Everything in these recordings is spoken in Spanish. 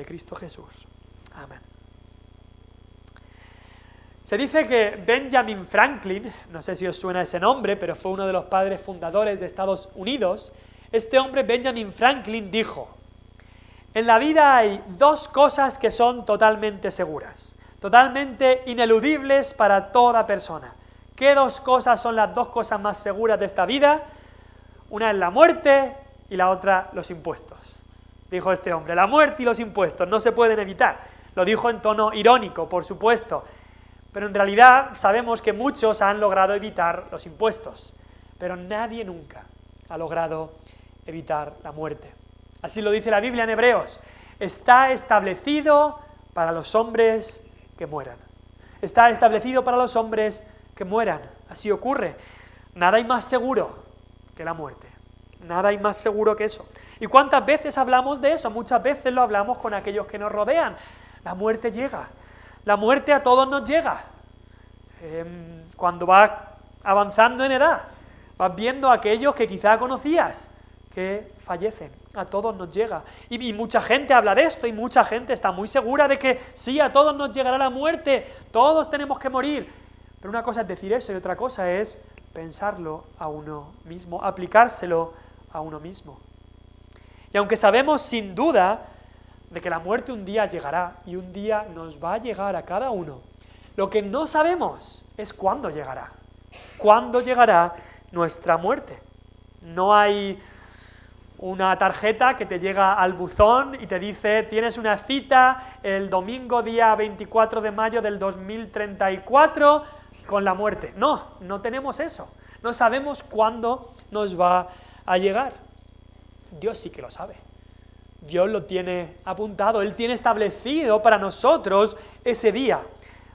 de Cristo Jesús. Amén. Se dice que Benjamin Franklin, no sé si os suena ese nombre, pero fue uno de los padres fundadores de Estados Unidos. Este hombre, Benjamin Franklin, dijo: en la vida hay dos cosas que son totalmente seguras, totalmente ineludibles para toda persona. ¿Qué dos cosas son las dos cosas más seguras de esta vida? Una es la muerte y la otra los impuestos. Dijo este hombre, la muerte y los impuestos no se pueden evitar. Lo dijo en tono irónico, por supuesto, pero en realidad sabemos que muchos han logrado evitar los impuestos, pero nadie nunca ha logrado evitar la muerte. Así lo dice la Biblia en Hebreos: está establecido para los hombres que mueran. Está establecido para los hombres que mueran. Así ocurre. Nada hay más seguro que la muerte. Nada hay más seguro que eso. ¿Y cuántas veces hablamos de eso? Muchas veces lo hablamos con aquellos que nos rodean. La muerte llega. La muerte a todos nos llega. Cuando vas avanzando en edad, vas viendo a aquellos que quizá conocías que fallecen. A todos nos llega. Y mucha gente habla de esto, y mucha gente está muy segura de que sí, a todos nos llegará la muerte, todos tenemos que morir. Pero una cosa es decir eso y otra cosa es pensarlo a uno mismo, aplicárselo a uno mismo. Y aunque sabemos sin duda de que la muerte un día llegará y un día nos va a llegar a cada uno, lo que no sabemos es cuándo llegará. ¿Cuándo llegará nuestra muerte? No hay una tarjeta que te llega al buzón y te dice: tienes una cita el domingo día 24 de mayo del 2034 con la muerte. No, no tenemos eso. No sabemos cuándo nos va a llegar. Dios sí que lo sabe. Dios lo tiene apuntado, Él tiene establecido para nosotros ese día,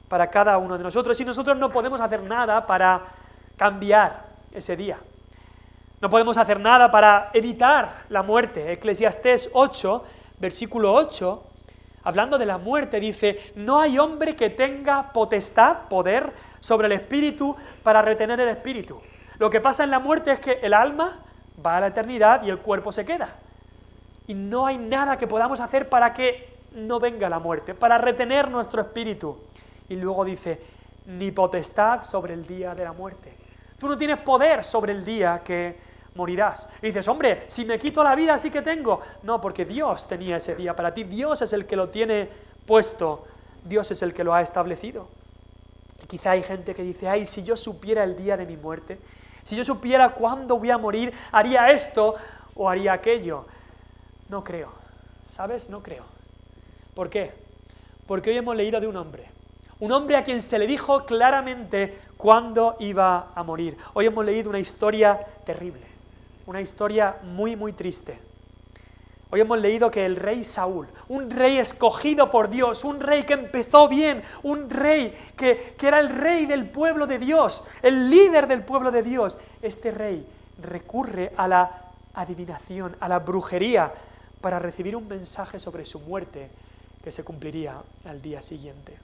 para cada uno de nosotros, y nosotros no podemos hacer nada para cambiar ese día. No podemos hacer nada para evitar la muerte. Eclesiastés 8, versículo 8, hablando de la muerte, dice: no hay hombre que tenga potestad, poder, sobre el espíritu para retener el espíritu. Lo que pasa en la muerte es que el alma va a la eternidad y el cuerpo se queda. Y no hay nada que podamos hacer para que no venga la muerte, para retener nuestro espíritu. Y luego dice: ni potestad sobre el día de la muerte. Tú no tienes poder sobre el día que morirás. Y dices: hombre, si me quito la vida sí que tengo. No, porque Dios tenía ese día para ti. Dios es el que lo tiene puesto. Dios es el que lo ha establecido. Y quizá hay gente que dice: ay, si yo supiera el día de mi muerte, si yo supiera cuándo voy a morir, haría esto o haría aquello. No creo, ¿sabes? No creo. ¿Por qué? Porque hoy hemos leído de un hombre a quien se le dijo claramente cuándo iba a morir. Hoy hemos leído una historia terrible, una historia muy, muy triste. Hoy hemos leído que el rey Saúl, un rey escogido por Dios, un rey que empezó bien, un rey que era el rey del pueblo de Dios, el líder del pueblo de Dios, este rey recurre a la adivinación, a la brujería, para recibir un mensaje sobre su muerte que se cumpliría al día siguiente.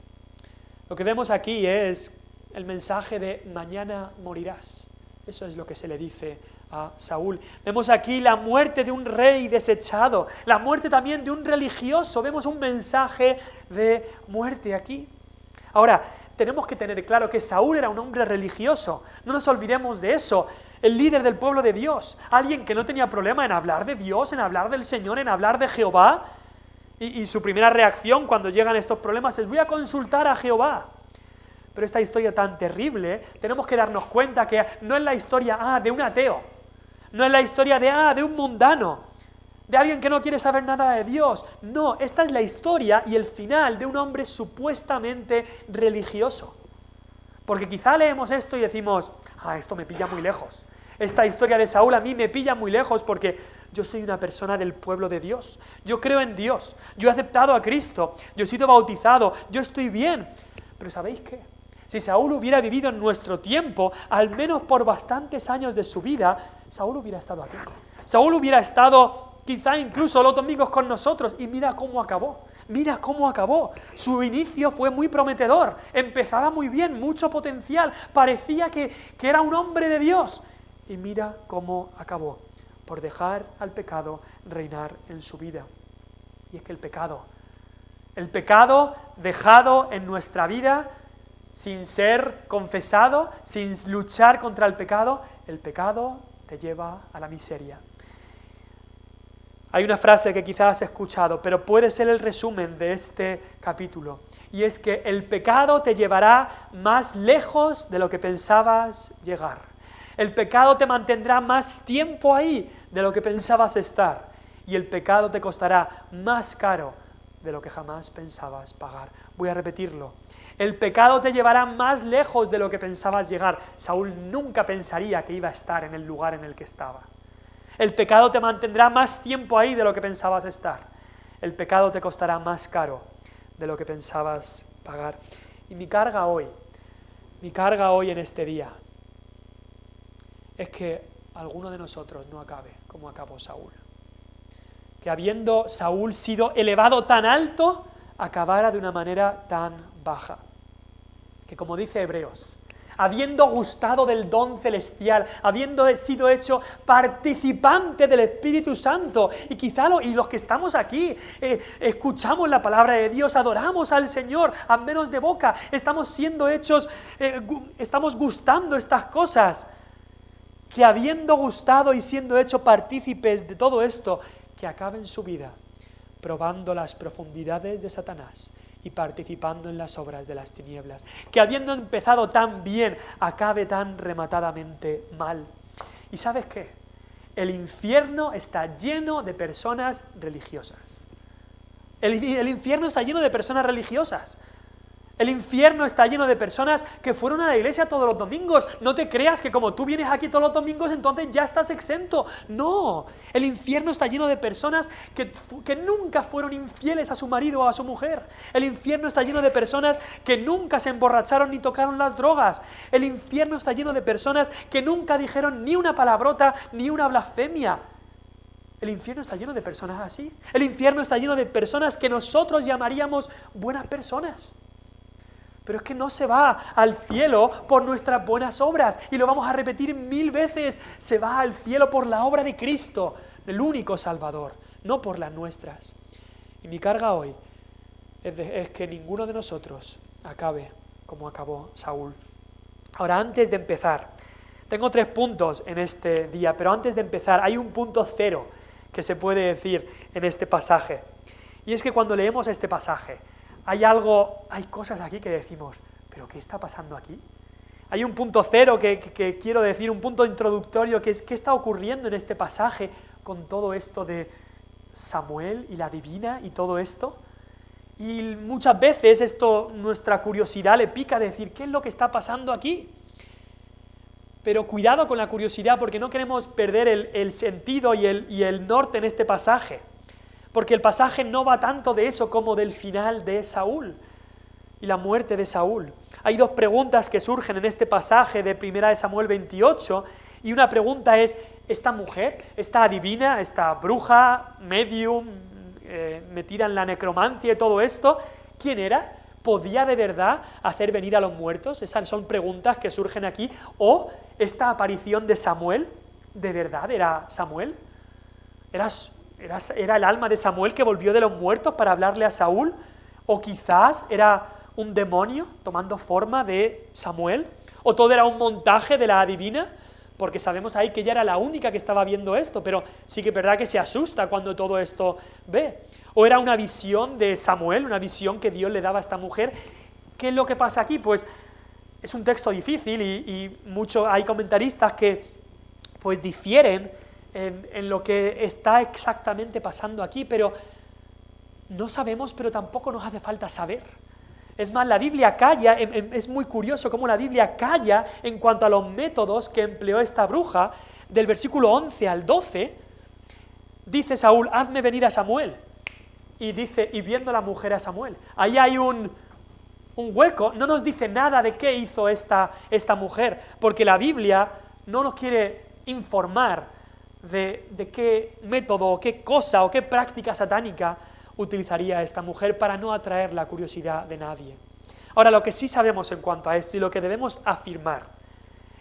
Lo que vemos aquí es el mensaje de mañana morirás. Eso es lo que se le dice a Saúl. Vemos aquí la muerte de un rey desechado, la muerte también de un religioso. Vemos un mensaje de muerte aquí. Ahora, tenemos que tener claro que Saúl era un hombre religioso. No nos olvidemos de eso. El líder del pueblo de Dios, alguien que no tenía problema en hablar de Dios, en hablar del Señor, en hablar de Jehová. Y su primera reacción cuando llegan estos problemas es: voy a consultar a Jehová. Pero esta historia tan terrible, tenemos que darnos cuenta que no es la historia de un ateo, no es la historia de un mundano, de alguien que no quiere saber nada de Dios. No, esta es la historia y el final de un hombre supuestamente religioso. Porque quizá leemos esto y decimos: esto me pilla muy lejos. Esta historia de Saúl a mí me pilla muy lejos porque yo soy una persona del pueblo de Dios. Yo creo en Dios, yo he aceptado a Cristo, yo he sido bautizado, yo estoy bien. Pero ¿sabéis qué? Si Saúl hubiera vivido en nuestro tiempo, al menos por bastantes años de su vida, Saúl hubiera estado aquí. Saúl hubiera estado quizá incluso los domingos con nosotros, y mira cómo acabó. Mira cómo acabó. Su inicio fue muy prometedor, empezaba muy bien, mucho potencial, parecía que era un hombre de Dios. Y mira cómo acabó, por dejar al pecado reinar en su vida. Y es que el pecado El pecado dejado en nuestra vida sin ser confesado, sin luchar contra el pecado te lleva a la miseria. Hay una frase que quizás has escuchado, pero puede ser el resumen de este capítulo, y es que el pecado te llevará más lejos de lo que pensabas llegar. El pecado te mantendrá más tiempo ahí de lo que pensabas estar, y el pecado te costará más caro de lo que jamás pensabas pagar. Voy a repetirlo. El pecado te llevará más lejos de lo que pensabas llegar. Saúl nunca pensaría que iba a estar en el lugar en el que estaba. El pecado te mantendrá más tiempo ahí de lo que pensabas estar. El pecado te costará más caro de lo que pensabas pagar. Y mi carga hoy en este día, es que alguno de nosotros no acabe como acabó Saúl. Que habiendo Saúl sido elevado tan alto, acabara de una manera tan baja. Que como dice Hebreos, habiendo gustado del don celestial, habiendo sido hecho participante del Espíritu Santo, y quizá los que estamos aquí, escuchamos la palabra de Dios, adoramos al Señor, a menos de boca, estamos siendo hechos, estamos gustando estas cosas, que habiendo gustado y siendo hecho partícipes de todo esto, que acaben su vida probando las profundidades de Satanás y participando en las obras de las tinieblas, que habiendo empezado tan bien, acabe tan rematadamente mal. ¿Y sabes qué? El infierno está lleno de personas religiosas. El infierno está lleno de personas religiosas. El infierno está lleno de personas que fueron a la iglesia todos los domingos. No te creas que como tú vienes aquí todos los domingos, entonces ya estás exento. No, el infierno está lleno de personas que nunca fueron infieles a su marido o a su mujer. El infierno está lleno de personas que nunca se emborracharon ni tocaron las drogas. El infierno está lleno de personas que nunca dijeron ni una palabrota ni una blasfemia. El infierno está lleno de personas así. El infierno está lleno de personas que nosotros llamaríamos buenas personas. Pero es que no se va al cielo por nuestras buenas obras, y lo vamos a repetir 1000 veces, se va al cielo por la obra de Cristo, el único Salvador, no por las nuestras. Y mi carga hoy es que ninguno de nosotros acabe como acabó Saúl. Ahora, antes de empezar, tengo 3 puntos en este día, pero antes de empezar hay un punto cero que se puede decir en este pasaje, y es que cuando leemos este pasaje, hay cosas aquí que decimos, ¿pero qué está pasando aquí? Hay un punto cero que quiero decir, un punto introductorio, que es ¿qué está ocurriendo en este pasaje con todo esto de Samuel y la divina y todo esto? Y muchas veces nuestra curiosidad le pica decir, ¿qué es lo que está pasando aquí? Pero cuidado con la curiosidad, porque no queremos perder el sentido y el norte en este pasaje. Porque el pasaje no va tanto de eso como del final de Saúl y la muerte de Saúl. Hay 2 preguntas que surgen en este pasaje de 1 Samuel 28, y una pregunta es, ¿esta mujer, esta adivina, esta bruja, medium, metida en la necromancia y todo esto, quién era? ¿Podía de verdad hacer venir a los muertos? Esas son preguntas que surgen aquí. ¿O esta aparición de Samuel, de verdad era Samuel? ¿Era el alma de Samuel que volvió de los muertos para hablarle a Saúl? ¿O quizás era un demonio tomando forma de Samuel? ¿O todo era un montaje de la adivina? Porque sabemos ahí que ella era la única que estaba viendo esto, pero sí que es verdad que se asusta cuando todo esto ve. ¿O era una visión de Samuel, una visión que Dios le daba a esta mujer? ¿Qué es lo que pasa aquí? Pues es un texto difícil y hay comentaristas que pues difieren en lo que está exactamente pasando aquí, pero no sabemos, pero tampoco nos hace falta saber. Es más, la Biblia calla, es muy curioso cómo la Biblia calla en cuanto a los métodos que empleó esta bruja. Del versículo 11 al 12, dice Saúl, hazme venir a Samuel. Y dice, y viendo la mujer a Samuel. Ahí hay un hueco, no nos dice nada de qué hizo esta mujer, porque la Biblia no nos quiere informar de qué método, o qué cosa, o qué práctica satánica utilizaría esta mujer para no atraer la curiosidad de nadie. Ahora, lo que sí sabemos en cuanto a esto y lo que debemos afirmar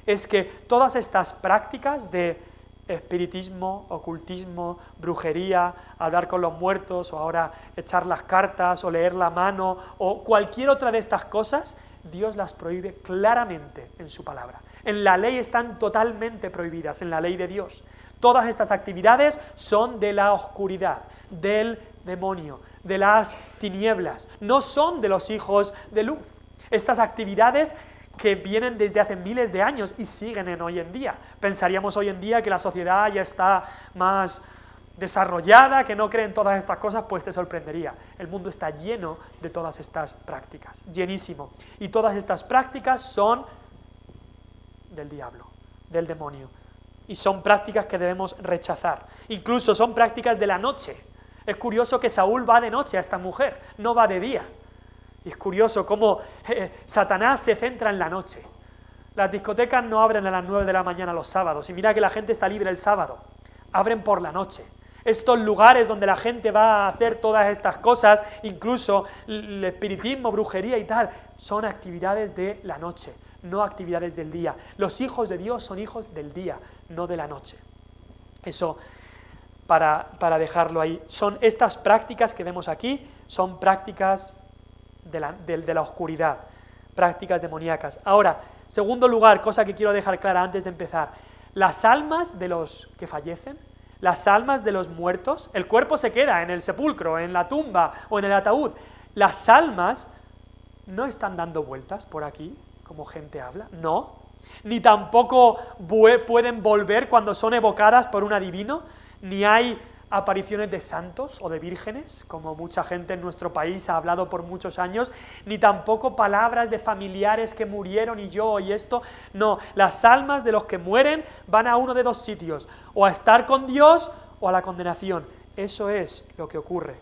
es que todas estas prácticas de espiritismo, ocultismo, brujería, hablar con los muertos, o ahora echar las cartas, o leer la mano, o cualquier otra de estas cosas, Dios las prohíbe claramente en su palabra. En la ley están totalmente prohibidas, en la ley de Dios. Todas estas actividades son de la oscuridad, del demonio, de las tinieblas, no son de los hijos de luz. Estas actividades que vienen desde hace miles de años y siguen en hoy en día. Pensaríamos hoy en día que la sociedad ya está más desarrollada, que no cree en todas estas cosas, pues te sorprendería. El mundo está lleno de todas estas prácticas, llenísimo. Y todas estas prácticas son del diablo, del demonio. Y son prácticas que debemos rechazar. Incluso son prácticas de la noche. Es curioso que Saúl va de noche a esta mujer, no va de día. Y es curioso cómo Satanás se centra en la noche. Las discotecas no abren a las 9 de la mañana los sábados, y mira que la gente está libre el sábado, abren por la noche. Estos lugares donde la gente va a hacer todas estas cosas, incluso el espiritismo, brujería y tal, son actividades de la noche, no actividades del día. Los hijos de Dios son hijos del día, no de la noche. Eso para dejarlo ahí. Son estas prácticas que vemos aquí, son prácticas de la oscuridad, prácticas demoníacas. Ahora, segundo lugar, cosa que quiero dejar clara antes de empezar, las almas de los que fallecen, las almas de los muertos, el cuerpo se queda en el sepulcro, en la tumba o en el ataúd, las almas no están dando vueltas por aquí, como gente habla, no, ni tampoco pueden volver cuando son evocadas por un adivino, ni hay apariciones de santos o de vírgenes, como mucha gente en nuestro país ha hablado por muchos años, ni tampoco palabras de familiares que murieron y yo y esto, no, las almas de los que mueren van a uno de dos sitios, o a estar con Dios o a la condenación. Eso es lo que ocurre,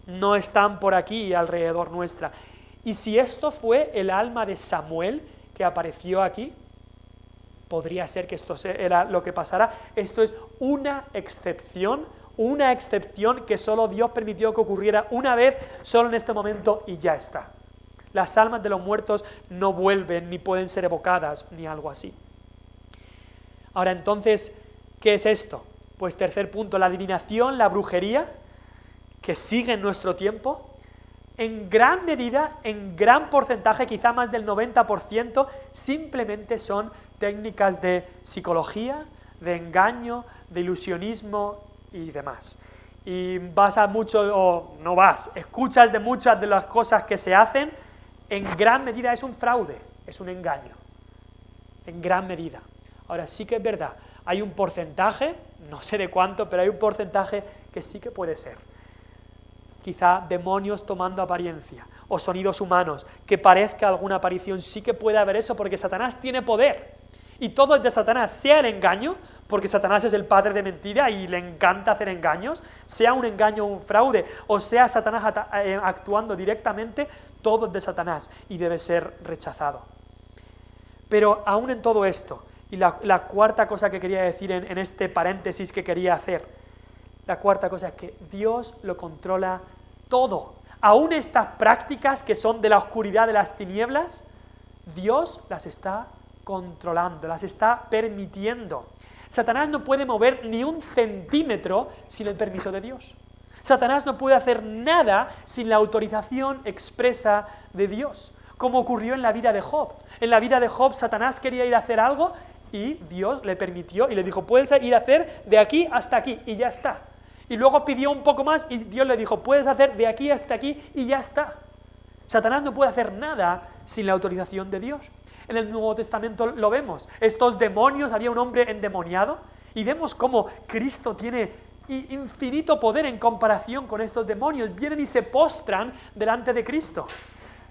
no están por aquí alrededor nuestra. Y si esto fue el alma de Samuel que apareció aquí, podría ser que esto era lo que pasara. Esto es una excepción que solo Dios permitió que ocurriera una vez, solo en este momento, y ya está. Las almas de los muertos no vuelven, ni pueden ser evocadas, ni algo así. Ahora, entonces, ¿qué es esto? Pues tercer punto, la adivinación, la brujería, que sigue en nuestro tiempo, en gran medida, en gran porcentaje, quizá más del 90%, simplemente son técnicas de psicología, de engaño, de ilusionismo y demás. Y vas a mucho, o no vas, escuchas de muchas de las cosas que se hacen, en gran medida es un fraude, es un engaño, en gran medida. Ahora sí que es verdad, hay un porcentaje, no sé de cuánto, pero hay un porcentaje que sí que puede ser. Quizá demonios tomando apariencia, o sonidos humanos, que parezca alguna aparición, sí que puede haber eso, porque Satanás tiene poder, y todo es de Satanás, sea el engaño, porque Satanás es el padre de mentira y le encanta hacer engaños, sea un engaño o un fraude, o sea Satanás actuando directamente, todo es de Satanás y debe ser rechazado. Pero aún en todo esto, y la cuarta cosa que quería decir en este paréntesis que quería hacer, la cuarta cosa es que Dios lo controla todo. Aún estas prácticas que son de la oscuridad, de las tinieblas, Dios las está controlando, las está permitiendo. Satanás no puede mover ni un centímetro sin el permiso de Dios. Satanás no puede hacer nada sin la autorización expresa de Dios, como ocurrió en la vida de Job. En la vida de Job, Satanás quería ir a hacer algo y Dios le permitió y le dijo, puedes ir a hacer de aquí hasta aquí, y ya está. Y luego pidió un poco más y Dios le dijo, puedes hacer de aquí hasta aquí, y ya está. Satanás no puede hacer nada sin la autorización de Dios. En el Nuevo Testamento lo vemos. Estos demonios, había un hombre endemoniado, y vemos cómo Cristo tiene infinito poder en comparación con estos demonios. Vienen y se postran delante de Cristo.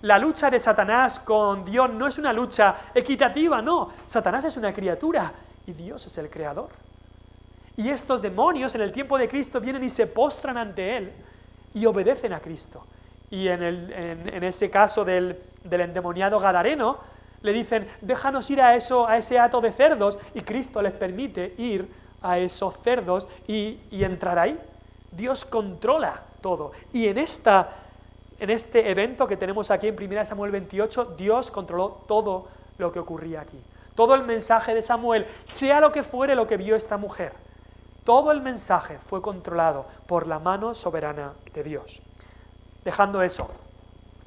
La lucha de Satanás con Dios no es una lucha equitativa, no. Satanás es una criatura y Dios es el creador. Y estos demonios en el tiempo de Cristo vienen y se postran ante Él y obedecen a Cristo. Y en ese caso del endemoniado gadareno, le dicen, déjanos ir a ese hato de cerdos, y Cristo les permite ir a esos cerdos y entrar ahí. Dios controla todo. Y en este evento que tenemos aquí en 1 Samuel 28, Dios controló todo lo que ocurría aquí. Todo el mensaje de Samuel, sea lo que fuere lo que vio esta mujer, todo el mensaje fue controlado por la mano soberana de Dios. Dejando eso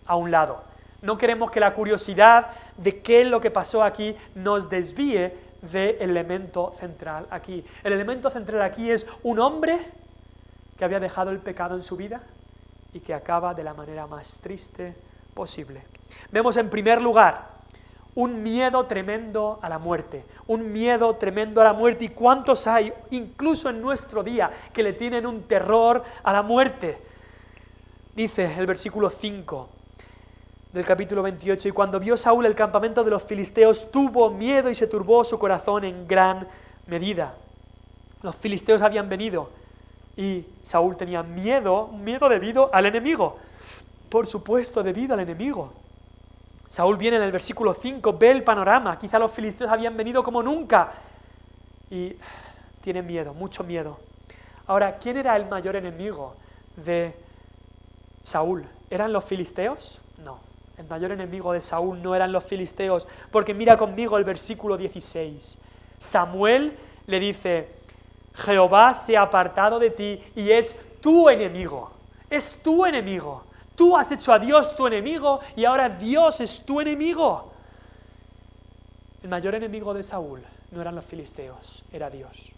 a un lado, no queremos que la curiosidad de qué es lo que pasó aquí nos desvíe del elemento central aquí. El elemento central aquí es un hombre que había dejado el pecado en su vida y que acaba de la manera más triste posible. Vemos en primer lugar un miedo tremendo a la muerte, un miedo tremendo a la muerte. ¿Y cuántos hay, incluso en nuestro día, que le tienen un terror a la muerte? Dice el versículo 5 del capítulo 28, y cuando vio Saúl el campamento de los filisteos, tuvo miedo y se turbó su corazón en gran medida. Los filisteos habían venido y Saúl tenía miedo debido al enemigo. Por supuesto, debido al enemigo. Saúl viene en el versículo 5, ve el panorama, quizá los filisteos habían venido como nunca y tiene miedo, mucho miedo. Ahora, ¿quién era el mayor enemigo de Saúl? ¿Eran los filisteos? No, el mayor enemigo de Saúl no eran los filisteos, porque mira conmigo el versículo 16. Samuel le dice, Jehová se ha apartado de ti y es tu enemigo, es tu enemigo. Tú has hecho a Dios tu enemigo y ahora Dios es tu enemigo. El mayor enemigo de Saúl no eran los filisteos, era Dios.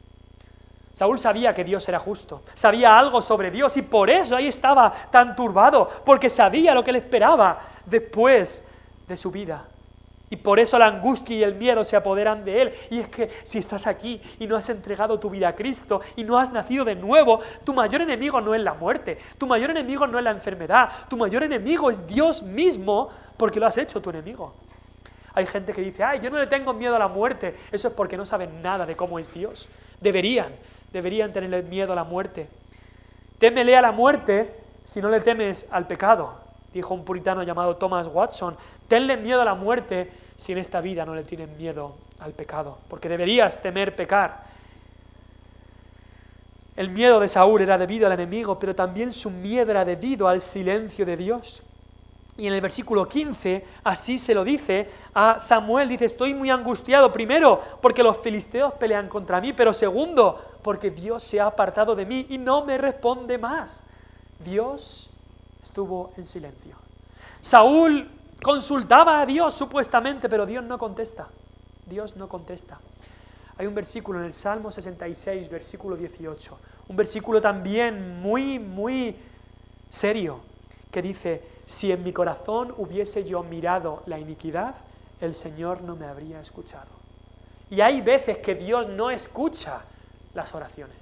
Saúl sabía que Dios era justo, sabía algo sobre Dios y por eso ahí estaba tan turbado, porque sabía lo que le esperaba después de su vida. Y por eso la angustia y el miedo se apoderan de él. Y es que si estás aquí y no has entregado tu vida a Cristo y no has nacido de nuevo, tu mayor enemigo no es la muerte, tu mayor enemigo no es la enfermedad, tu mayor enemigo es Dios mismo, porque lo has hecho tu enemigo. Hay gente que dice, ay, yo no le tengo miedo a la muerte. Eso es porque no saben nada de cómo es Dios. Deberían tenerle miedo a la muerte. Témele a la muerte si no le temes al pecado, dijo un puritano llamado Thomas Watson. Tenle miedo a la muerte si en esta vida no le tienen miedo al pecado, porque deberías temer pecar. El miedo de Saúl era debido al enemigo, pero también su miedo era debido al silencio de Dios. Y en el versículo 15, así se lo dice a Samuel, dice, estoy muy angustiado, primero, porque los filisteos pelean contra mí, pero segundo, porque Dios se ha apartado de mí y no me responde más. Dios estuvo en silencio. Saúl consultaba a Dios supuestamente, pero Dios no contesta. Dios no contesta. Hay un versículo en el Salmo 66, versículo 18, un versículo también muy serio, que dice, si en mi corazón hubiese yo mirado la iniquidad, el Señor no me habría escuchado. Y hay veces que Dios no escucha las oraciones.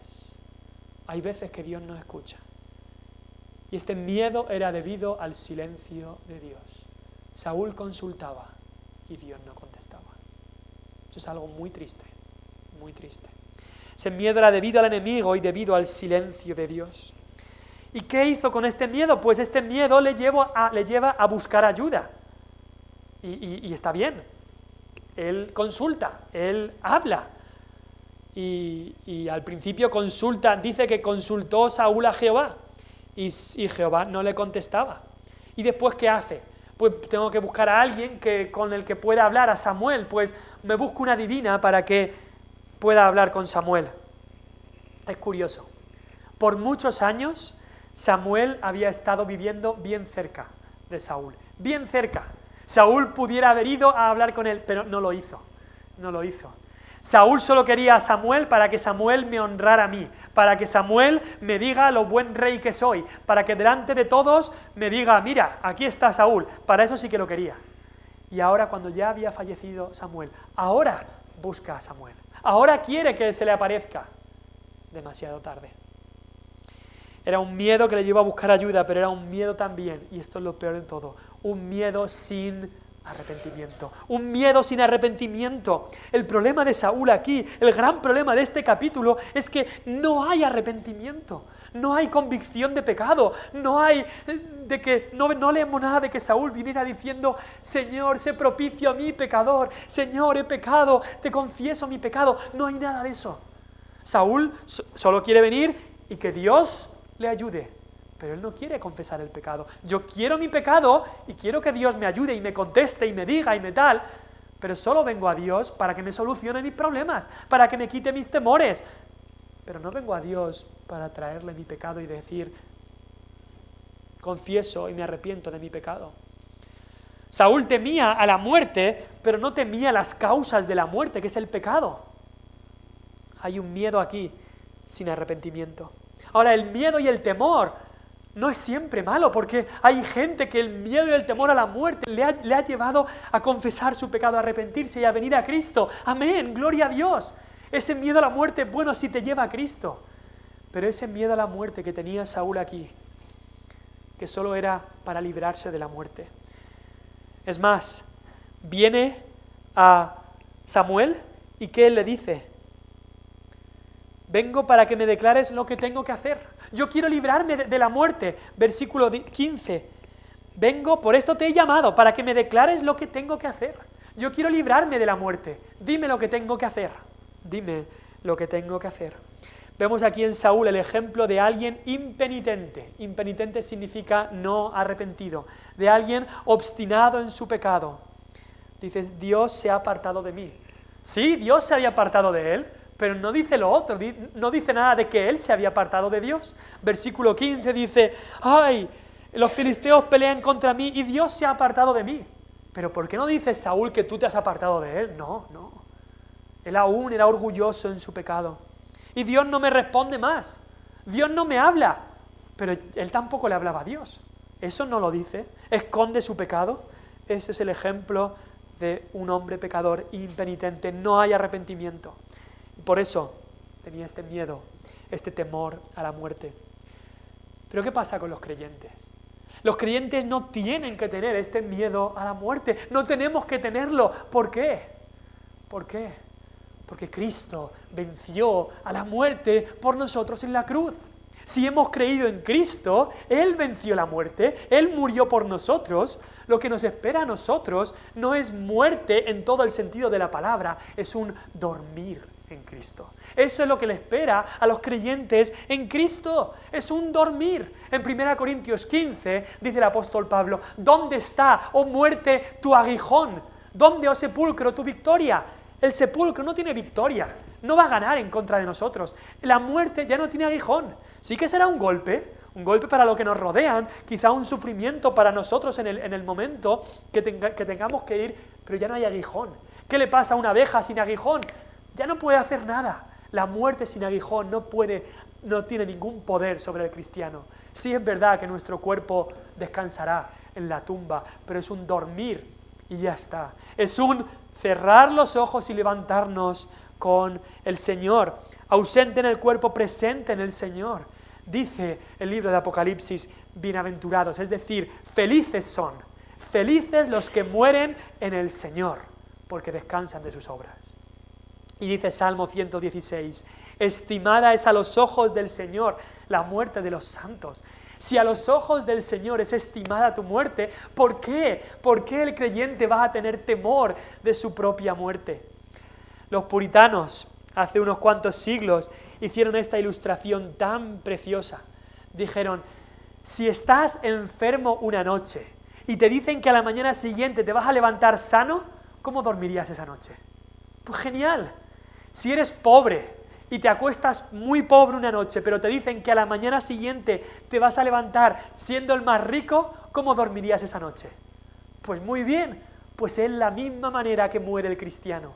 Hay veces que Dios no escucha. Y este miedo era debido al silencio de Dios. Saúl consultaba y Dios no contestaba. Eso es algo muy triste, muy triste. Ese miedo era debido al enemigo y debido al silencio de Dios. ¿Y qué hizo con este miedo? Pues este miedo le lleva a buscar ayuda. Y está bien. Él consulta, él habla. Y al principio dice que consultó Saúl a Jehová. Y Jehová no le contestaba. ¿Y después qué hace? Pues tengo que buscar a alguien con el que pueda hablar, a Samuel. Pues me busco una divina para que pueda hablar con Samuel. Es curioso. Por muchos años, Samuel había estado viviendo bien cerca de Saúl. Bien cerca. Saúl pudiera haber ido a hablar con él, pero no lo hizo. No lo hizo. Saúl solo quería a Samuel para que Samuel me honrara a mí, para que Samuel me diga lo buen rey que soy, para que delante de todos me diga, mira, aquí está Saúl, para eso sí que lo quería. Y ahora cuando ya había fallecido Samuel, ahora busca a Samuel, ahora quiere que se le aparezca. Demasiado tarde. Era un miedo que le llevó a buscar ayuda, pero era un miedo también, y esto es lo peor de todo, un miedo sin arrepentimiento, un miedo sin arrepentimiento. El problema de Saúl aquí, el gran problema de este capítulo es que no hay arrepentimiento, no hay convicción de pecado, no leemos nada de que Saúl viniera diciendo, Señor, sé propicio a mí pecador, Señor, he pecado, te confieso mi pecado. No hay nada de eso. Saúl solo quiere venir y que Dios le ayude. Pero él no quiere confesar el pecado. Yo quiero mi pecado y quiero que Dios me ayude y me conteste y me diga y me tal, pero solo vengo a Dios para que me solucione mis problemas, para que me quite mis temores. pero no vengo a Dios para traerle mi pecado y decir, confieso y me arrepiento de mi pecado. Saúl temía a la muerte, pero no temía las causas de la muerte, que es el pecado. Hay un miedo aquí sin arrepentimiento. Ahora, el miedo y el temor no es siempre malo, porque hay gente que el miedo y el temor a la muerte le ha llevado a confesar su pecado, a arrepentirse y a venir a Cristo. Amén, gloria a Dios. Ese miedo a la muerte, bueno, si te lleva a Cristo. Pero ese miedo a la muerte que tenía Saúl aquí, que solo era para librarse de la muerte. Es más, viene a Samuel y ¿qué él le dice? Vengo para que me declares lo que tengo que hacer. Yo quiero librarme de la muerte. Versículo 15. Vengo, por esto te he llamado, para que me declares lo que tengo que hacer. Yo quiero librarme de la muerte. Dime lo que tengo que hacer. Dime lo que tengo que hacer. Vemos aquí en Saúl el ejemplo de alguien impenitente. Impenitente significa no arrepentido. De alguien obstinado en su pecado. Dices, Dios se ha apartado de mí. Sí, Dios se había apartado de él, pero no dice lo otro. No dice nada de que él se había apartado de Dios. Versículo 15 dice, ¡ay! Los filisteos pelean contra mí y Dios se ha apartado de mí. Pero ¿por qué no dice Saúl que tú te has apartado de él? No. Él aún era orgulloso en su pecado. Y Dios no me responde más. Dios no me habla. Pero él tampoco le hablaba a Dios. Eso no lo dice. Esconde su pecado. Ese es el ejemplo de un hombre pecador impenitente. No hay arrepentimiento. Y por eso tenía este miedo, este temor a la muerte. Pero ¿qué pasa con los creyentes? Los creyentes no tienen que tener este miedo a la muerte. No tenemos que tenerlo. ¿Por qué? ¿Por qué? Porque Cristo venció a la muerte por nosotros en la cruz. Si hemos creído en Cristo, Él venció la muerte, Él murió por nosotros. Lo que nos espera a nosotros no es muerte en todo el sentido de la palabra, es un dormir en Cristo. Eso es lo que le espera a los creyentes en Cristo, es un dormir. En 1 Corintios 15 dice el apóstol Pablo, ¿dónde está, oh muerte, tu aguijón? ¿Dónde, oh sepulcro, tu victoria? El sepulcro no tiene victoria, no va a ganar en contra de nosotros. La muerte ya no tiene aguijón. Sí que será un golpe para los que nos rodean, quizá un sufrimiento para nosotros en el momento que tengamos que ir, pero ya no hay aguijón. ¿Qué le pasa a una abeja sin aguijón? Ya no puede hacer nada. La muerte sin aguijón no tiene ningún poder sobre el cristiano. Sí es verdad que nuestro cuerpo descansará en la tumba, pero es un dormir y ya está. Es un cerrar los ojos y levantarnos con el Señor, ausente en el cuerpo, presente en el Señor. Dice el libro de Apocalipsis, bienaventurados, es decir, felices son, felices los que mueren en el Señor, porque descansan de sus obras. Y dice Salmo 116, estimada es a los ojos del Señor la muerte de los santos. Si a los ojos del Señor es estimada tu muerte, ¿por qué? ¿Por qué el creyente va a tener temor de su propia muerte? Los puritanos, hace unos cuantos siglos, hicieron esta ilustración tan preciosa. Dijeron, si estás enfermo una noche y te dicen que a la mañana siguiente te vas a levantar sano, ¿cómo dormirías esa noche? Pues genial. Si eres pobre y te acuestas muy pobre una noche, pero te dicen que a la mañana siguiente te vas a levantar siendo el más rico, ¿cómo dormirías esa noche? Pues muy bien, pues es la misma manera que muere el cristiano.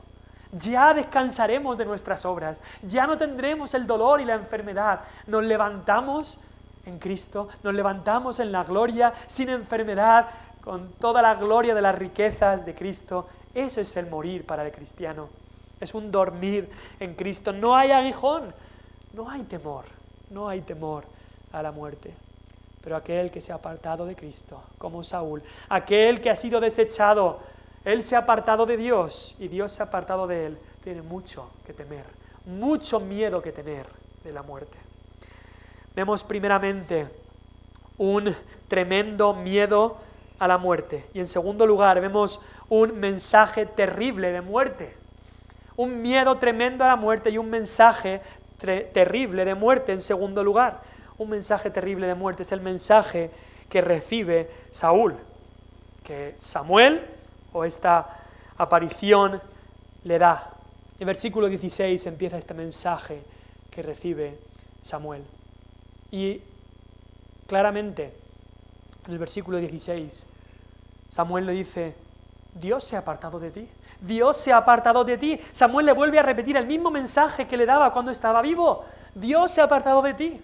Ya descansaremos de nuestras obras, ya no tendremos el dolor y la enfermedad. Nos levantamos en Cristo, nos levantamos en la gloria, sin enfermedad, con toda la gloria de las riquezas de Cristo. Eso es el morir para el cristiano. Es un dormir en Cristo. No hay aguijón, no hay temor a la muerte. Pero aquel que se ha apartado de Cristo, como Saúl, aquel que ha sido desechado, él se ha apartado de Dios y Dios se ha apartado de él, tiene mucho que temer, mucho miedo que tener de la muerte. Vemos primeramente un tremendo miedo a la muerte y en segundo lugar vemos un mensaje terrible de muerte. Un miedo tremendo a la muerte y un mensaje terrible de muerte en segundo lugar. Un mensaje terrible de muerte es el mensaje que recibe Saúl, que Samuel o esta aparición le da. En versículo 16 empieza este mensaje que recibe Samuel. Y claramente, en el versículo 16, Samuel le dice, Dios se ha apartado de ti. Dios se ha apartado de ti. Samuel le vuelve a repetir el mismo mensaje que le daba cuando estaba vivo. Dios se ha apartado de ti.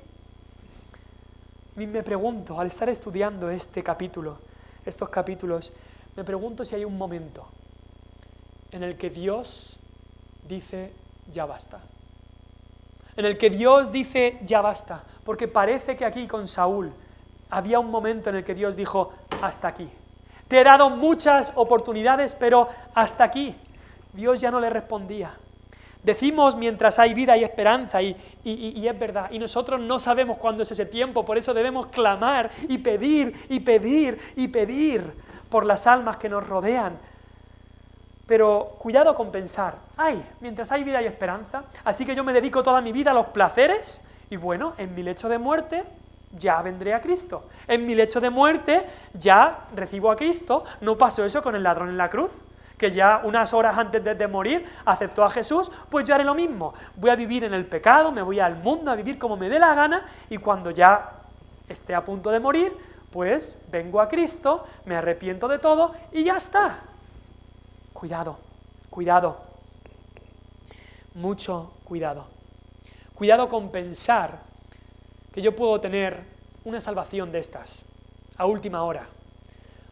Y me pregunto, al estar estudiando estos capítulos, me pregunto si hay un momento en el que Dios dice, ya basta. En el que Dios dice, ya basta. Porque parece que aquí con Saúl había un momento en el que Dios dijo, hasta aquí. Te he dado muchas oportunidades, pero hasta aquí. Dios ya no le respondía. Decimos mientras hay vida y esperanza, y es verdad, y nosotros no sabemos cuándo es ese tiempo, por eso debemos clamar y pedir, y pedir, y pedir por las almas que nos rodean. Pero cuidado con pensar, mientras hay vida y esperanza, así que yo me dedico toda mi vida a los placeres, y bueno, en mi lecho de muerte ya vendré a Cristo. En mi lecho de muerte ya recibo a Cristo. ¿No pasó eso con el ladrón en la cruz? Que ya unas horas antes de morir aceptó a Jesús, pues yo haré lo mismo. Voy a vivir en el pecado, me voy al mundo a vivir como me dé la gana, y cuando ya esté a punto de morir, pues vengo a Cristo, me arrepiento de todo y ya está. Cuidado, cuidado, mucho cuidado. Cuidado con pensar que yo puedo tener una salvación de estas, a última hora.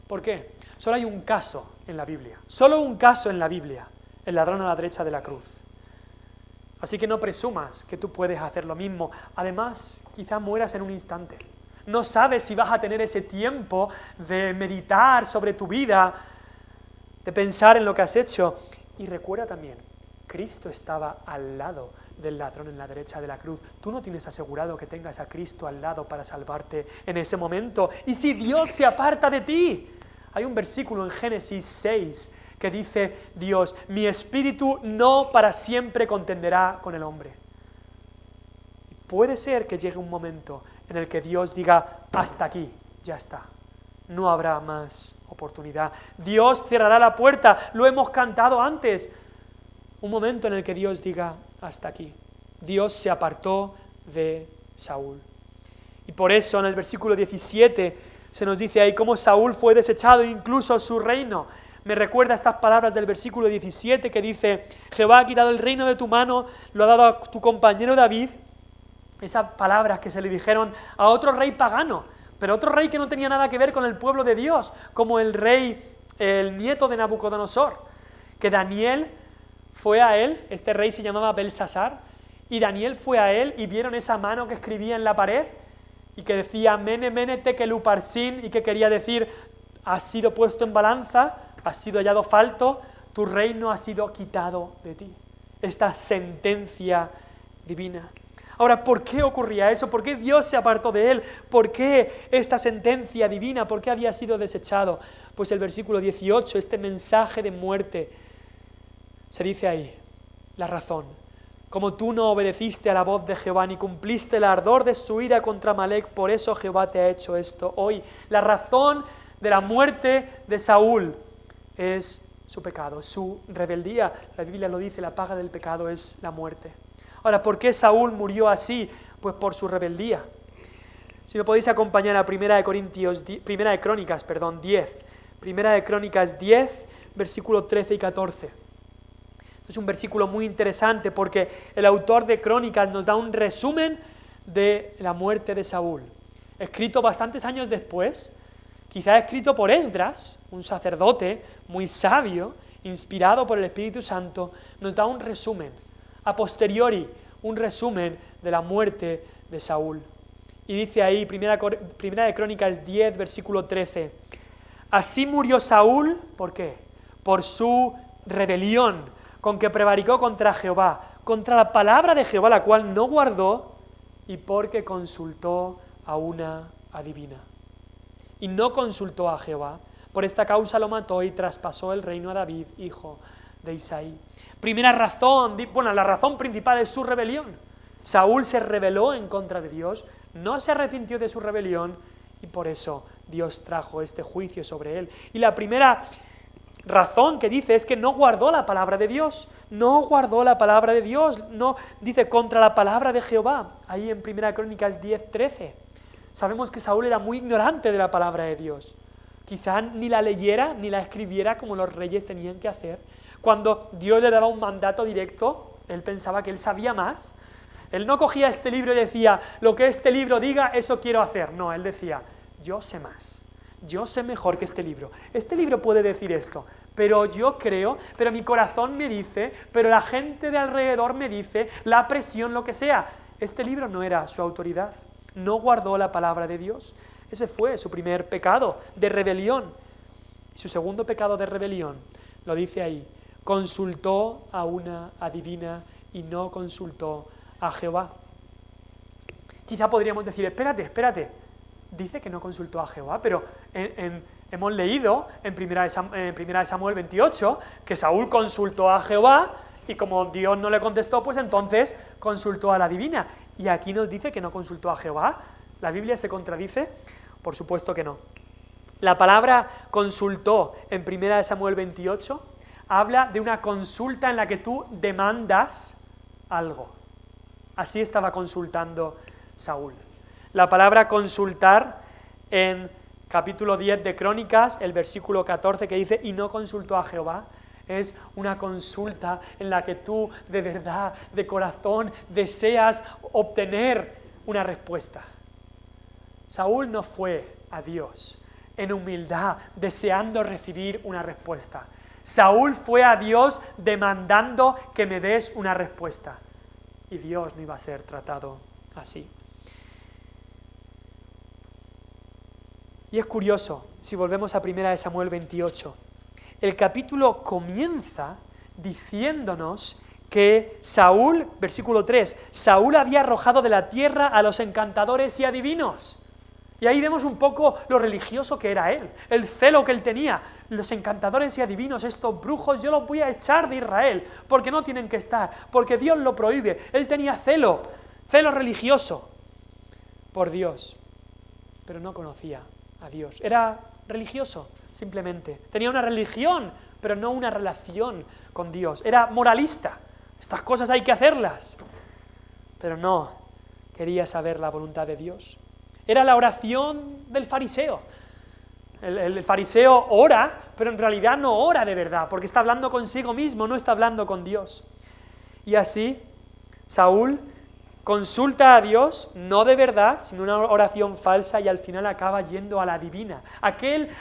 ¿Por qué? Solo hay un caso en la Biblia, solo un caso en la Biblia, el ladrón a la derecha de la cruz. Así que no presumas que tú puedes hacer lo mismo. Además, quizás mueras en un instante. No sabes si vas a tener ese tiempo de meditar sobre tu vida, de pensar en lo que has hecho. Y recuerda también, Cristo estaba al lado del ladrón en la derecha de la cruz. Tú no tienes asegurado que tengas a Cristo al lado para salvarte en ese momento. Y si Dios se aparta de ti, hay un versículo en Génesis 6 que dice Dios, mi espíritu no para siempre contenderá con el hombre. Y puede ser que llegue un momento en el que Dios diga, hasta aquí, ya está. No habrá más oportunidad. Dios cerrará la puerta, lo hemos cantado antes. Un momento en el que Dios diga, hasta aquí. Dios se apartó de Saúl. Y por eso en el versículo 17 se nos dice ahí cómo Saúl fue desechado, incluso su reino. Me recuerda estas palabras del versículo 17 que dice, Jehová ha quitado el reino de tu mano, lo ha dado a tu compañero David. Esas palabras que se le dijeron a otro rey pagano, pero otro rey que no tenía nada que ver con el pueblo de Dios, como el nieto de Nabucodonosor, que Daniel fue a él, este rey se llamaba Belsasar, y Daniel fue a él y vieron esa mano que escribía en la pared y que decía Mene, Mene, Tekel, Uparsin, y que quería decir, has sido puesto en balanza, has sido hallado falto, tu reino ha sido quitado de ti. Esta sentencia divina. Ahora, ¿por qué ocurría eso? ¿Por qué Dios se apartó de él? ¿Por qué esta sentencia divina? ¿Por qué había sido desechado? Pues el versículo 18, este mensaje de muerte, se dice ahí, la razón. Como tú no obedeciste a la voz de Jehová, ni cumpliste el ardor de su ira contra Amalec, por eso Jehová te ha hecho esto hoy. La razón de la muerte de Saúl es su pecado, su rebeldía. La Biblia lo dice, la paga del pecado es la muerte. Ahora, ¿por qué Saúl murió así? Pues por su rebeldía. Si me podéis acompañar a Primera de Crónicas 10. Primera de Crónicas 10, versículos 13 y 14. Esto es un versículo muy interesante porque el autor de Crónicas nos da un resumen de la muerte de Saúl. Escrito bastantes años después, quizá escrito por Esdras, un sacerdote muy sabio, inspirado por el Espíritu Santo, nos da un resumen, a posteriori, un resumen de la muerte de Saúl. Y dice ahí, Primera de Crónicas 10, versículo 13, así murió Saúl, ¿por qué? Por su rebelión, con que prevaricó contra Jehová, contra la palabra de Jehová, la cual no guardó, y porque consultó a una adivina. Y no consultó a Jehová, por esta causa lo mató y traspasó el reino a David, hijo de Isaí. Primera razón, la razón principal es su rebelión. Saúl se rebeló en contra de Dios, no se arrepintió de su rebelión y por eso Dios trajo este juicio sobre él. Y la primera razón que dice es que no guardó la palabra de Dios, no guardó la palabra de Dios, no, dice contra la palabra de Jehová, ahí en 1 Crónicas 10:13. Sabemos que Saúl era muy ignorante de la palabra de Dios, quizá ni la leyera ni la escribiera como los reyes tenían que hacer. Cuando Dios le daba un mandato directo, él pensaba que él sabía más. Él no cogía este libro y decía, lo que este libro diga, eso quiero hacer. No, él decía, yo sé más, yo sé mejor que este libro. Este libro puede decir esto, pero yo creo, pero mi corazón me dice, pero la gente de alrededor me dice, la presión, lo que sea. Este libro no era su autoridad, no guardó la palabra de Dios. Ese fue su primer pecado de rebelión. Y su segundo pecado de rebelión, lo dice ahí, consultó a una adivina y no consultó a Jehová. Quizá podríamos decir, espérate, dice que no consultó a Jehová, pero hemos leído en 1 Samuel 28 que Saúl consultó a Jehová y como Dios no le contestó, pues entonces consultó a la adivina. Y aquí nos dice que no consultó a Jehová. ¿La Biblia se contradice? Por supuesto que no. La palabra consultó en 1 Samuel 28 habla de una consulta en la que tú demandas algo. Así estaba consultando Saúl. La palabra consultar en capítulo 10 de Crónicas, el versículo 14 que dice, y no consultó a Jehová, es una consulta en la que tú de verdad, de corazón, deseas obtener una respuesta. Saúl no fue a Dios en humildad, deseando recibir una respuesta. Saúl fue a Dios demandando que me des una respuesta. Y Dios no iba a ser tratado así. Y es curioso, si volvemos a 1 Samuel 28, el capítulo comienza diciéndonos que Saúl, versículo 3, Saúl había arrojado de la tierra a los encantadores y adivinos. Y ahí vemos un poco lo religioso que era él, el celo que él tenía. Los encantadores y adivinos, estos brujos, yo los voy a echar de Israel, porque no tienen que estar, porque Dios lo prohíbe. Él tenía celo religioso por Dios, pero no conocía a Dios. Era religioso, simplemente. Tenía una religión, pero no una relación con Dios. Era moralista. Estas cosas hay que hacerlas, pero no quería saber la voluntad de Dios. Era la oración del fariseo. El fariseo ora, pero en realidad no ora de verdad, porque está hablando consigo mismo, no está hablando con Dios. Y así, Saúl consulta a Dios, no de verdad, sino una oración falsa, y al final acaba yendo a la adivina. Aquellos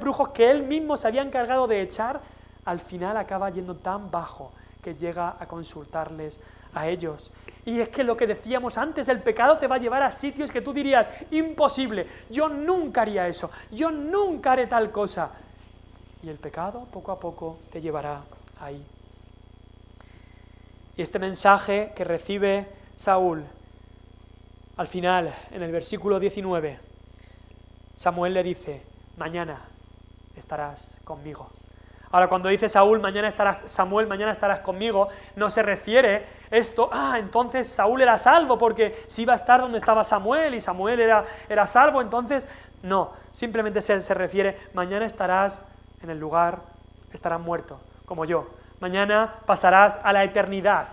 brujos que él mismo se había encargado de echar, al final acaba yendo tan bajo que llega a consultarles a ellos. Y es que lo que decíamos antes, el pecado te va a llevar a sitios que tú dirías, imposible, yo nunca haría eso, yo nunca haré tal cosa. Y el pecado poco a poco te llevará ahí. Y este mensaje que recibe Saúl, al final, en el versículo 19, Samuel le dice, mañana estarás conmigo. Ahora, cuando dice Samuel, mañana estarás conmigo, no se refiere esto, entonces Saúl era salvo, porque si iba a estar donde estaba Samuel, y Samuel era salvo, entonces, no, simplemente se refiere, mañana estarás en el lugar, estarás muerto, como yo. Mañana pasarás a la eternidad,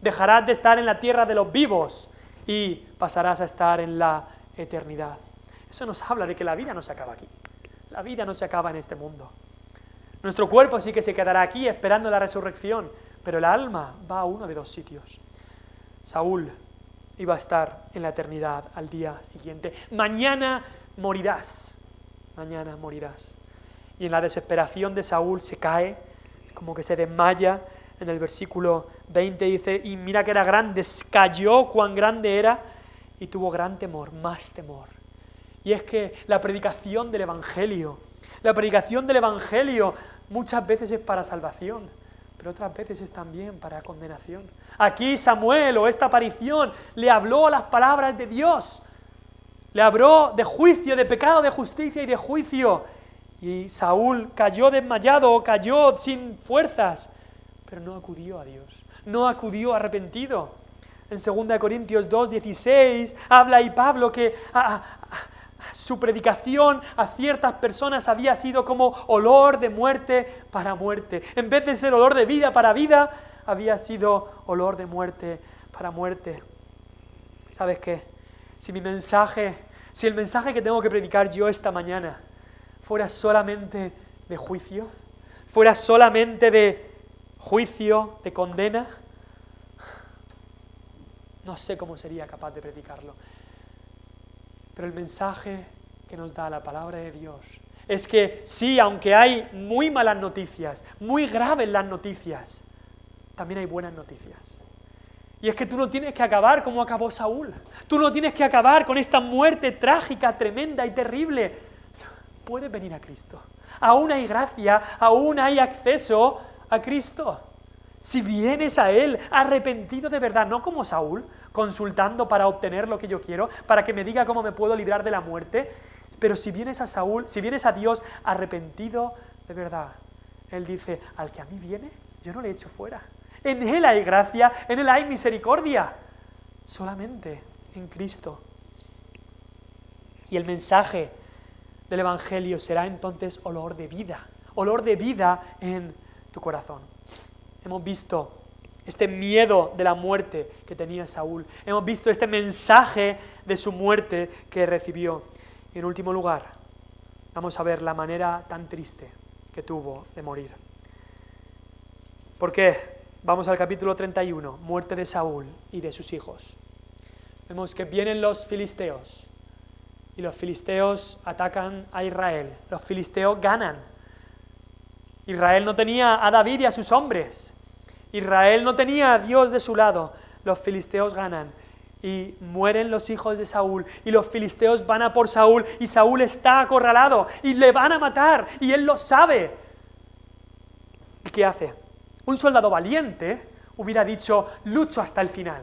dejarás de estar en la tierra de los vivos, y pasarás a estar en la eternidad. Eso nos habla de que la vida no se acaba aquí, la vida no se acaba en este mundo. Nuestro cuerpo sí que se quedará aquí esperando la resurrección, pero el alma va a uno de dos sitios. Saúl iba a estar en la eternidad al día siguiente. Mañana morirás, mañana morirás. Y en la desesperación de Saúl se cae, es como que se desmaya. En el versículo 20 dice, y mira que era grande, cayó cuán grande era, y tuvo gran temor, más temor. Y es que la predicación del Evangelio muchas veces es para salvación, pero otras veces es también para condenación. Aquí Samuel, o esta aparición, le habló las palabras de Dios, le habló de juicio, de pecado, de justicia y de juicio. Y Saúl cayó desmayado, cayó sin fuerzas, pero no acudió a Dios, no acudió arrepentido. En 2 Corintios 2:16 habla ahí Pablo que Su predicación a ciertas personas había sido como olor de muerte para muerte. En vez de ser olor de vida para vida, había sido olor de muerte para muerte. ¿Sabes qué? Si el mensaje que tengo que predicar yo esta mañana fuera solamente de juicio, fuera solamente de juicio, de condena, no sé cómo sería capaz de predicarlo. Pero el mensaje que nos da la palabra de Dios es que sí, aunque hay muy malas noticias, muy graves las noticias, también hay buenas noticias. Y es que tú no tienes que acabar como acabó Saúl. Tú no tienes que acabar con esta muerte trágica, tremenda y terrible. Puedes venir a Cristo. Aún hay gracia, aún hay acceso a Cristo. Si vienes a Él arrepentido de verdad, no como Saúl, consultando para obtener lo que yo quiero, para que me diga cómo me puedo librar de la muerte, pero si vienes a Dios arrepentido de verdad, Él dice, al que a mí viene, yo no le echo fuera. En Él hay gracia, en Él hay misericordia, solamente en Cristo. Y el mensaje del Evangelio será entonces olor de vida en tu corazón. Hemos visto este miedo de la muerte que tenía Saúl, hemos visto este mensaje de su muerte que recibió. Y en último lugar, vamos a ver la manera tan triste que tuvo de morir. ¿Por qué? Vamos al capítulo 31, muerte de Saúl y de sus hijos. Vemos que vienen los filisteos y los filisteos atacan a Israel. Los filisteos ganan. Israel no tenía a David y a sus hombres. Israel no tenía a Dios de su lado. Los filisteos ganan y mueren los hijos de Saúl y los filisteos van a por Saúl y Saúl está acorralado y le van a matar y él lo sabe. ¿Y qué hace? Un soldado valiente hubiera dicho, lucho hasta el final.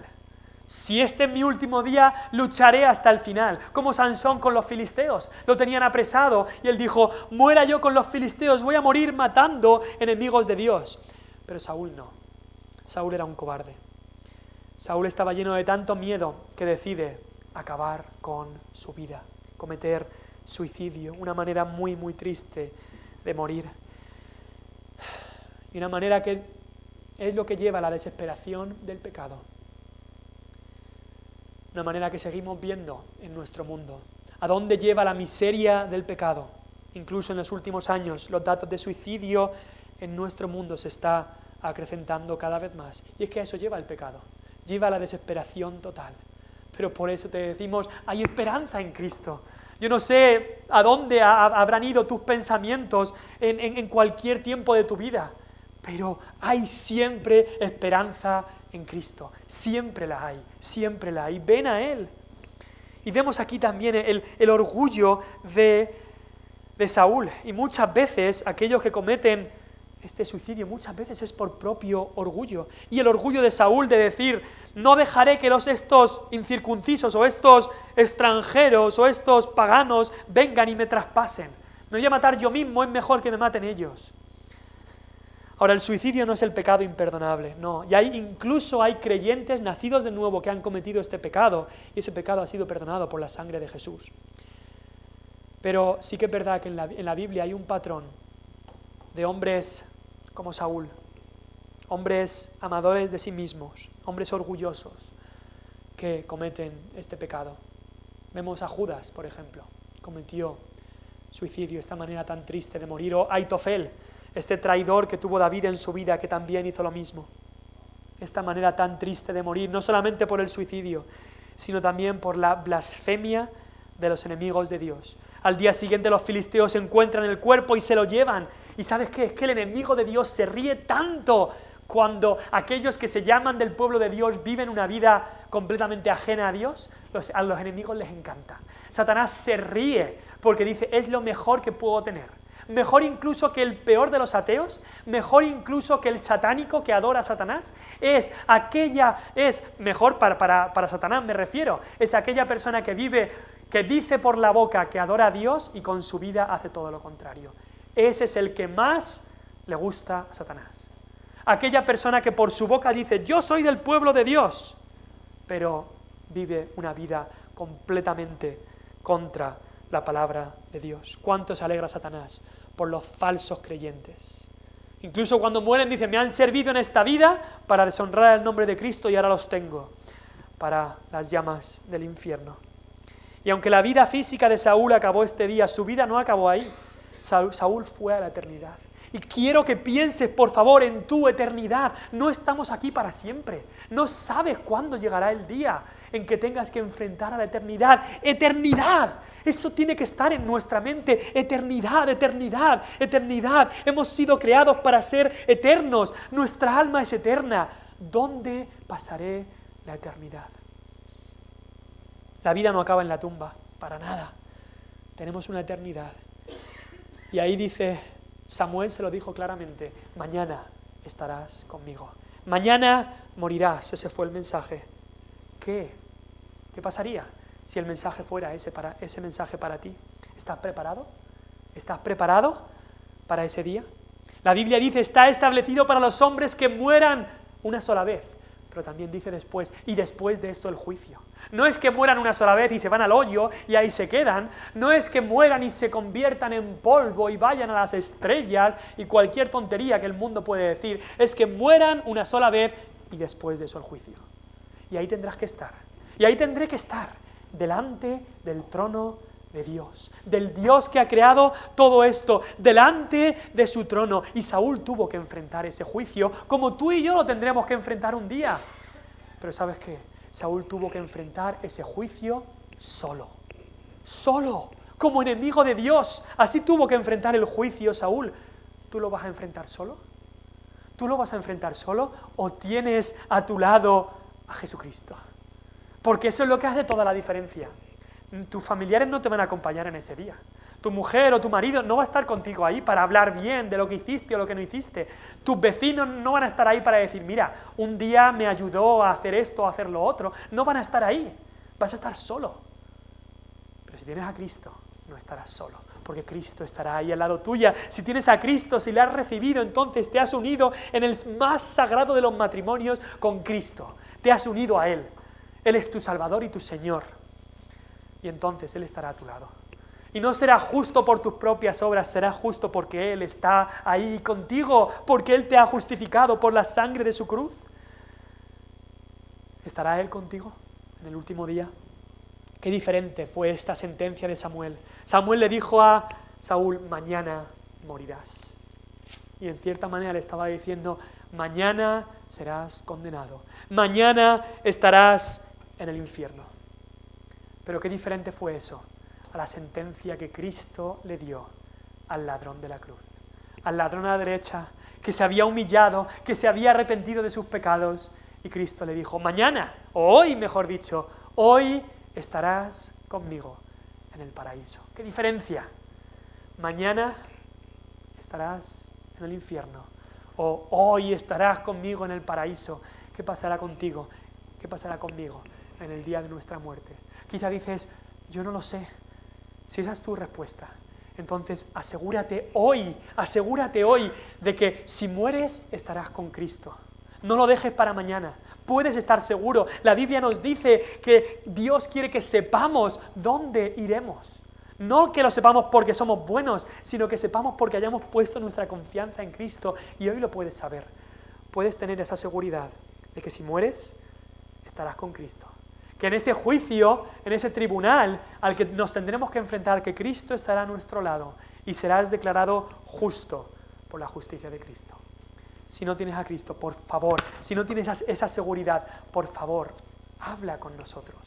Si este es mi último día, lucharé hasta el final. Como Sansón con los filisteos. Lo tenían apresado y él dijo, muera yo con los filisteos, voy a morir matando enemigos de Dios. Pero Saúl no. Saúl era un cobarde. Saúl estaba lleno de tanto miedo que decide acabar con su vida, cometer suicidio, una manera muy, muy triste de morir. Y una manera que es lo que lleva a la desesperación del pecado. Una manera que seguimos viendo en nuestro mundo. ¿A dónde lleva la miseria del pecado? Incluso en los últimos años, los datos de suicidio en nuestro mundo se está acrecentando cada vez más. Y es que a eso lleva el pecado. Lleva a la desesperación total. Pero por eso te decimos, hay esperanza en Cristo. Yo no sé a dónde habrán ido tus pensamientos en cualquier tiempo de tu vida. Pero hay siempre esperanza en Cristo, siempre la hay, ven a Él. Y vemos aquí también el orgullo de Saúl, y muchas veces aquellos que cometen este suicidio, muchas veces es por propio orgullo, y el orgullo de Saúl de decir, no dejaré que estos incircuncisos, o estos extranjeros, o estos paganos vengan y me traspasen, me voy a matar yo mismo, es mejor que me maten ellos. Ahora, el suicidio no es el pecado imperdonable, no. Y incluso hay creyentes nacidos de nuevo que han cometido este pecado, y ese pecado ha sido perdonado por la sangre de Jesús. Pero sí que es verdad que en la Biblia hay un patrón de hombres como Saúl, hombres amadores de sí mismos, hombres orgullosos que cometen este pecado. Vemos a Judas, por ejemplo, cometió suicidio, esta manera tan triste de morir, o Aitofel, este traidor que tuvo David en su vida, que también hizo lo mismo. Esta manera tan triste de morir, no solamente por el suicidio, sino también por la blasfemia de los enemigos de Dios. Al día siguiente los filisteos encuentran el cuerpo y se lo llevan. ¿Y sabes qué? Es que el enemigo de Dios se ríe tanto cuando aquellos que se llaman del pueblo de Dios viven una vida completamente ajena a Dios. A los enemigos les encanta. Satanás se ríe porque dice, es lo mejor que puedo tener. Mejor incluso que el peor de los ateos, mejor incluso que el satánico que adora a Satanás, es mejor para Satanás me refiero, es aquella persona que dice por la boca que adora a Dios y con su vida hace todo lo contrario. Ese es el que más le gusta a Satanás. Aquella persona que por su boca dice, yo soy del pueblo de Dios, pero vive una vida completamente contra la palabra de Dios. ¿Cuánto se alegra Satanás por los falsos creyentes? Incluso cuando mueren dicen, me han servido en esta vida para deshonrar el nombre de Cristo y ahora los tengo para las llamas del infierno. Y aunque la vida física de Saúl acabó este día, su vida no acabó ahí. Saúl fue a la eternidad. Y quiero que pienses, por favor, en tu eternidad. No estamos aquí para siempre. No sabes cuándo llegará el día en que tengas que enfrentar a la eternidad. ¡Eternidad! Eso tiene que estar en nuestra mente. Eternidad, eternidad, eternidad. Hemos sido creados para ser eternos. Nuestra alma es eterna. ¿Dónde pasaré la eternidad? La vida no acaba en la tumba, para nada. Tenemos una eternidad. Y ahí dice, Samuel se lo dijo claramente, mañana estarás conmigo. Mañana morirás. Ese fue el mensaje. ¿Qué pasaría si el mensaje fuera ese mensaje para ti? ¿Estás preparado? ¿Estás preparado para ese día? La Biblia dice, está establecido para los hombres que mueran una sola vez. Pero también dice después, y después de esto el juicio. No es que mueran una sola vez y se van al hoyo y ahí se quedan. No es que mueran y se conviertan en polvo y vayan a las estrellas y cualquier tontería que el mundo puede decir. Es que mueran una sola vez y después de eso el juicio. Y ahí tendrás que estar. Y ahí tendré que estar delante del trono de Dios, del Dios que ha creado todo esto, delante de su trono. Y Saúl tuvo que enfrentar ese juicio, como tú y yo lo tendremos que enfrentar un día. Pero ¿sabes qué? Saúl tuvo que enfrentar ese juicio solo, como enemigo de Dios. Así tuvo que enfrentar el juicio Saúl. ¿Tú lo vas a enfrentar solo? ¿Tú lo vas a enfrentar solo o tienes a tu lado a Jesucristo? Porque eso es lo que hace toda la diferencia. Tus familiares no te van a acompañar en ese día. Tu mujer o tu marido no va a estar contigo ahí para hablar bien de lo que hiciste o lo que no hiciste. Tus vecinos no van a estar ahí para decir, mira, un día me ayudó a hacer esto o a hacer lo otro. No van a estar ahí. Vas a estar solo. Pero si tienes a Cristo, no estarás solo, porque Cristo estará ahí al lado tuya. Si tienes a Cristo, si le has recibido, entonces te has unido en el más sagrado de los matrimonios con Cristo. Te has unido a Él. Él es tu Salvador y tu Señor. Y entonces Él estará a tu lado. Y no será justo por tus propias obras, será justo porque Él está ahí contigo, porque Él te ha justificado por la sangre de su cruz. ¿Estará Él contigo en el último día? Qué diferente fue esta sentencia de Samuel. Samuel le dijo a Saúl, mañana morirás. Y en cierta manera le estaba diciendo, mañana serás condenado. Mañana estarás en el infierno. Pero qué diferente fue eso a la sentencia que Cristo le dio al ladrón de la cruz. Al ladrón a la derecha, que se había humillado, que se había arrepentido de sus pecados. Y Cristo le dijo, mañana, o hoy mejor dicho, hoy estarás conmigo en el paraíso. ¿Qué diferencia? Mañana estarás en el infierno. O hoy estarás conmigo en el paraíso. ¿Qué pasará contigo? ¿Qué pasará conmigo en el día de nuestra muerte? Quizá dices, yo no lo sé. Si esa es tu respuesta, entonces asegúrate hoy de que si mueres estarás con Cristo. No lo dejes para mañana. Puedes estar seguro. La Biblia nos dice que Dios quiere que sepamos dónde iremos. No que lo sepamos porque somos buenos, sino que sepamos porque hayamos puesto nuestra confianza en Cristo. Y hoy lo puedes saber. Puedes tener esa seguridad de que si mueres, estarás con Cristo. Que en ese juicio, en ese tribunal al que nos tendremos que enfrentar, que Cristo estará a nuestro lado y serás declarado justo por la justicia de Cristo. Si no tienes a Cristo, por favor, si no tienes esa seguridad, por favor, habla con nosotros.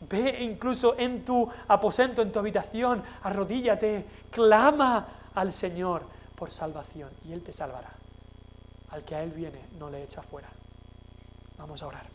Ve incluso en tu aposento, en tu habitación, arrodíllate, clama al Señor por salvación y Él te salvará. Al que a Él viene, no le echa fuera. Vamos a orar.